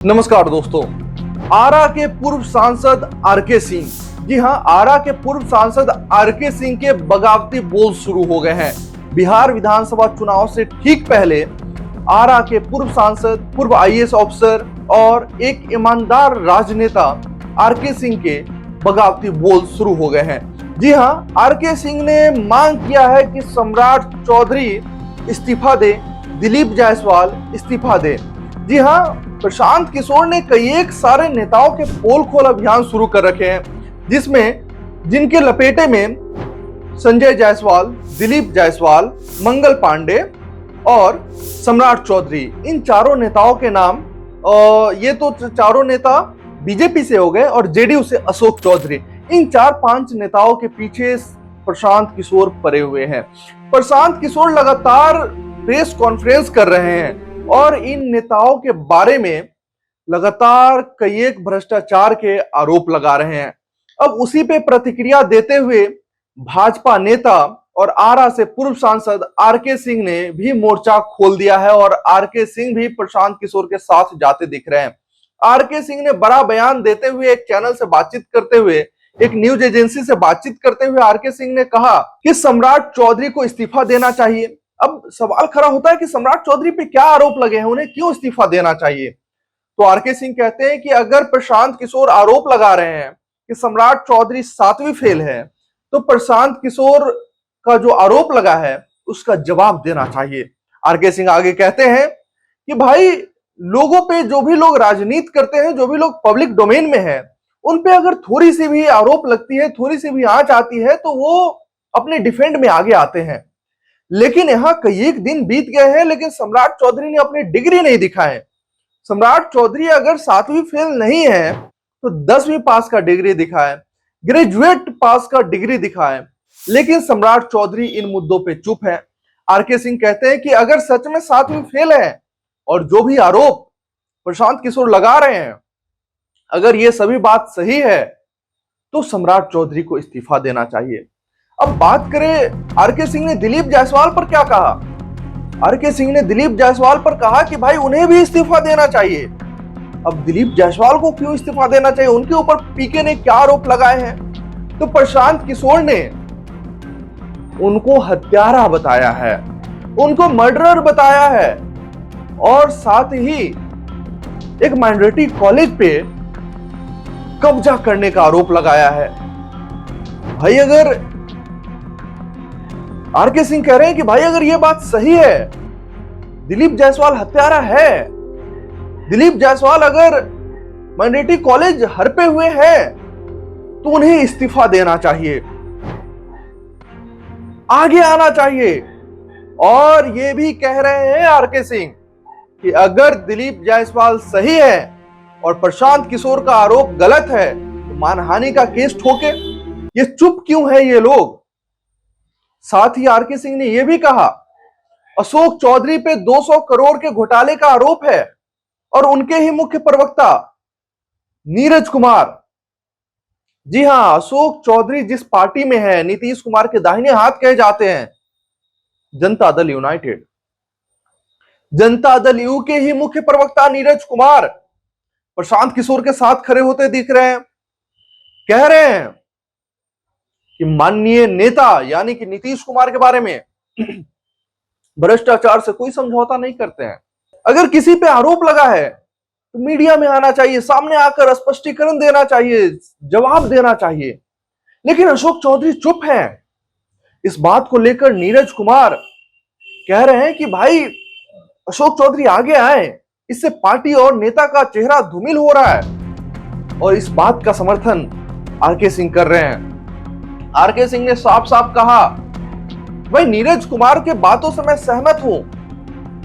नमस्कार दोस्तों। आरा के पूर्व सांसद आरके सिंह, जी हां, आरा के पूर्व सांसद आरके सिंह के बगावती बोल शुरू हो गए हैं। बिहार विधानसभा चुनाव से ठीक पहले आरा के पूर्व सांसद, पूर्व आईएएस ऑफिसर और एक ईमानदार राजनेता आरके सिंह के बगावती बोल शुरू हो गए हैं। जी हां, आरके सिंह ने मांग किया है कि सम्राट चौधरी इस्तीफा दे, दिलीप जायसवाल इस्तीफा दे। जी हां, प्रशांत किशोर ने कई एक सारे नेताओं के पोल खोल अभियान शुरू कर रखे हैं, जिनके लपेटे में संजय जायसवाल, दिलीप जायसवाल, मंगल पांडे और सम्राट चौधरी, इन चारों नेताओं के नाम, ये तो चारों नेता बीजेपी से हो गए और जेडीयू से अशोक चौधरी, इन 4-5 नेताओं के पीछे प्रशांत किशोर पड़े हुए हैं। प्रशांत किशोर लगातार प्रेस कॉन्फ्रेंस कर रहे हैं और इन नेताओं के बारे में लगातार कई एक भ्रष्टाचार के आरोप लगा रहे हैं। अब उसी पे प्रतिक्रिया देते हुए भाजपा नेता और आरा से पूर्व सांसद आरके सिंह ने भी मोर्चा खोल दिया है और आरके सिंह भी प्रशांत किशोर के साथ जाते दिख रहे हैं। आरके सिंह ने बड़ा बयान देते हुए एक चैनल से बातचीत करते हुए, एक न्यूज एजेंसी से बातचीत करते हुए आरके सिंह ने कहा कि सम्राट चौधरी को इस्तीफा देना चाहिए। अब सवाल खड़ा होता है कि सम्राट चौधरी पे क्या आरोप लगे हैं, उन्हें क्यों इस्तीफा देना चाहिए। तो आरके सिंह कहते हैं कि अगर प्रशांत किशोर आरोप लगा रहे हैं कि सम्राट चौधरी 7वीं फेल है, तो प्रशांत किशोर का जो आरोप लगा है उसका जवाब देना चाहिए। आरके सिंह आगे कहते हैं कि भाई, लोगों पे, जो भी लोग राजनीति करते हैं, जो भी लोग पब्लिक डोमेन में है, उन पे अगर थोड़ी सी भी आरोप लगती है, थोड़ी सी भी आंच आती है, तो वो अपने डिफेंड में आगे आते हैं। लेकिन यहां कई एक दिन बीत गए हैं, लेकिन सम्राट चौधरी ने अपनी डिग्री नहीं दिखाए। सम्राट चौधरी अगर 7वीं फेल नहीं है तो 10वीं पास का डिग्री दिखाए, ग्रेजुएट पास का डिग्री दिखाए, लेकिन सम्राट चौधरी इन मुद्दों पे चुप है। आरके सिंह कहते हैं कि अगर सच में 7वीं फेल है और जो भी आरोप प्रशांत किशोर लगा रहे हैं, अगर ये सभी बात सही है, तो सम्राट चौधरी को इस्तीफा देना चाहिए। अब बात करें, आरके सिंह ने दिलीप जायसवाल पर क्या कहा। आरके सिंह ने दिलीप जायसवाल पर कहा कि भाई, उन्हें भी इस्तीफा देना चाहिए। अब दिलीप जायसवाल को क्यों इस्तीफा देना चाहिए, उनके ऊपर पीके ने क्या आरोप लगाए हैं। तो प्रशांत किशोर ने उनको हत्यारा बताया है, उनको मर्डरर बताया है और साथ ही एक माइनॉरिटी कॉलेज पे कब्जा करने का आरोप लगाया है। भाई, अगर आरके सिंह कह रहे हैं कि भाई, अगर यह बात सही है, दिलीप जायसवाल हत्यारा है, दिलीप जायसवाल अगर माइनॉरिटी कॉलेज हड़पे हुए हैं, तो उन्हें इस्तीफा देना चाहिए, आगे आना चाहिए। और ये भी कह रहे हैं आरके सिंह कि अगर दिलीप जायसवाल सही है और प्रशांत किशोर का आरोप गलत है, तो मानहानि का केस ठोके। ये चुप क्यों है ये लोग। साथ ही आरके सिंह ने यह भी कहा, अशोक चौधरी पे 200 करोड़ के घोटाले का आरोप है और उनके ही मुख्य प्रवक्ता नीरज कुमार, जी हां, अशोक चौधरी जिस पार्टी में है, नीतीश कुमार के दाहिने हाथ कहे जाते हैं, जनता दल यूनाइटेड, जनता दल यू के ही मुख्य प्रवक्ता नीरज कुमार प्रशांत किशोर के साथ खड़े होते दिख रहे हैं। कह रहे हैं कि माननीय नेता यानी कि नीतीश कुमार के बारे में भ्रष्टाचार से कोई समझौता नहीं करते हैं। अगर किसी पे आरोप लगा है तो मीडिया में आना चाहिए, सामने आकर स्पष्टीकरण देना चाहिए, जवाब देना चाहिए। लेकिन अशोक चौधरी चुप हैं। इस बात को लेकर नीरज कुमार कह रहे हैं कि भाई, अशोक चौधरी आगे आए, इससे पार्टी और नेता का चेहरा धूमिल हो रहा है। और इस बात का समर्थन आरके सिंह कर रहे हैं। आरके सिंह ने साफ साफ कहा, भाई, नीरज कुमार के बातों से मैं सहमत हूं।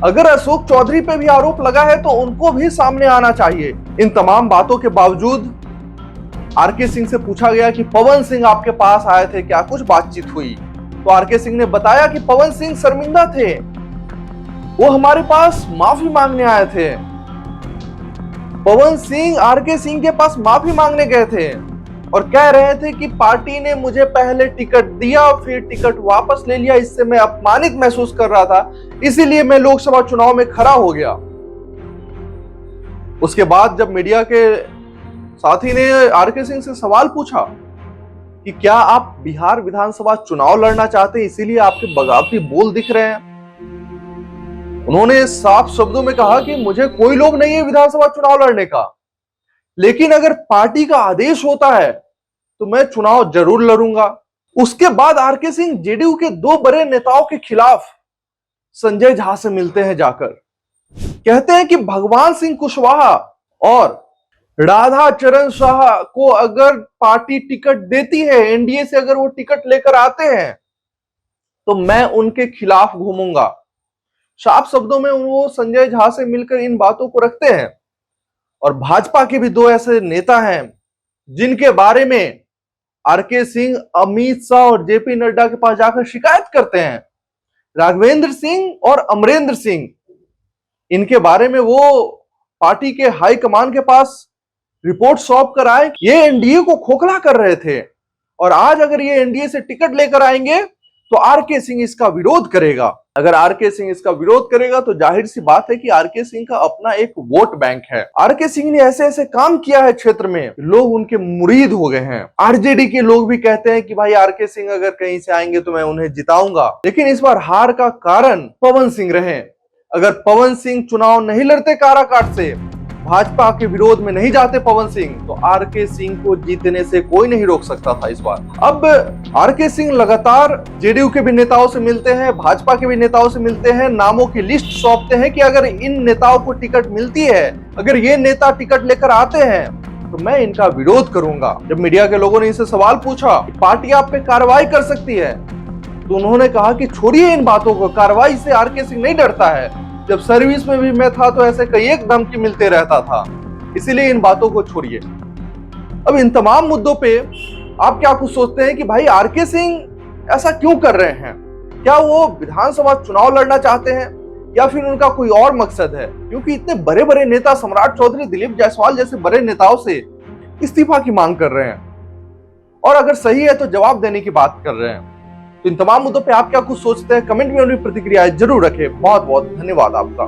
अगर अशोक चौधरी पे भी आरोप लगा है तो उनको भी सामने आना चाहिए। इन तमाम बातों के बावजूद आरके सिंह से पूछा गया कि पवन सिंह आपके पास आए थे, क्या कुछ बातचीत हुई। तो आरके सिंह ने बताया कि पवन सिंह शर्मिंदा थे, वो हमारे पास माफी मांगने आए थे। पवन सिंह आरके सिंह के पास माफी मांगने गए थे और कह रहे थे कि पार्टी ने मुझे पहले टिकट दिया, फिर टिकट वापस ले लिया, इससे मैं अपमानित महसूस कर रहा था, इसीलिए मैं लोकसभा चुनाव में खड़ा हो गया। उसके बाद जब मीडिया के साथी ने आरके सिंह से सवाल पूछा कि क्या आप बिहार विधानसभा चुनाव लड़ना चाहते हैं इसीलिए आपके बगावती बोल दिख रहे हैं, उन्होंने साफ शब्दों में कहा कि मुझे कोई लोभ नहीं है विधानसभा चुनाव लड़ने का, लेकिन अगर पार्टी का आदेश होता है तो मैं चुनाव जरूर लड़ूंगा। उसके बाद आरके सिंह जेडीयू के दो बड़े नेताओं के खिलाफ संजय झा से मिलते हैं जाकर। कहते हैं कि भगवान सिंह कुशवाहा और राधा चरण शाह को अगर पार्टी टिकट देती है, एनडीए से अगर वो टिकट लेकर आते हैं तो मैं उनके खिलाफ घूमूंगा। साफ शब्दों में वो संजय झा से मिलकर इन बातों को रखते हैं। और भाजपा के भी दो ऐसे नेता हैं जिनके बारे में आरके सिंह अमित शाह और जेपी नड्डा के पास जाकर शिकायत करते हैं, राघवेंद्र सिंह और अमरेंद्र सिंह। इनके बारे में वो पार्टी के हाई कमान के पास रिपोर्ट सौंप कर आए, ये एनडीए को खोखला कर रहे थे और आज अगर ये एनडीए से टिकट लेकर आएंगे तो आरके सिंह इसका विरोध करेगा। अगर आरके सिंह इसका विरोध करेगा तो जाहिर सी बात है कि आरके सिंह का अपना एक वोट बैंक है। आरके सिंह ने ऐसे ऐसे काम किया है क्षेत्र में, लोग उनके मुरीद हो गए हैं। आरजेडी के लोग भी कहते हैं कि भाई आरके सिंह अगर कहीं से आएंगे तो मैं उन्हें जिताऊंगा। लेकिन इस बार हार का कारण पवन सिंह रहे। अगर पवन सिंह चुनाव नहीं लड़ते काराकाट से, भाजपा के विरोध में नहीं जाते पवन सिंह, तो आरके सिंह को जीतने से कोई नहीं रोक सकता था इस बार। अब आरके सिंह लगातार जेडीयू के भी नेताओं से मिलते हैं, भाजपा के भी नेताओं से मिलते हैं, नामों की लिस्ट सौंपते हैं कि अगर इन नेताओं को टिकट मिलती है, अगर ये नेता टिकट लेकर आते हैं तो मैं इनका विरोध करूंगा। जब मीडिया के लोगों ने इनसे सवाल पूछा कि पार्टी आप पे कार्रवाई कर सकती है, तो उन्होंने कहा कि छोड़िए इन बातों को, कार्रवाई से आरके सिंह नहीं डरता है। जब सर्विस में भी मैं था तो ऐसे कई एक धमकी मिलते रहता था, इसीलिए इन बातों को छोड़िए। अब इन तमाम मुद्दों पे आप क्या कुछ सोचते हैं कि भाई आरके सिंह ऐसा क्यों कर रहे हैं? क्या वो विधानसभा चुनाव लड़ना चाहते हैं या फिर उनका कोई और मकसद है? क्योंकि इतने बड़े बड़े नेता सम्राट चौधरी, दिलीप जायसवाल जैसे बड़े नेताओं से इस्तीफा की मांग कर रहे हैं और अगर सही है तो जवाब देने की बात कर रहे हैं। तो इन तमाम मुद्दों पे आप क्या कुछ सोचते हैं? कमेंट में अपनी प्रतिक्रियाएं जरूर रखें। बहुत बहुत धन्यवाद आपका।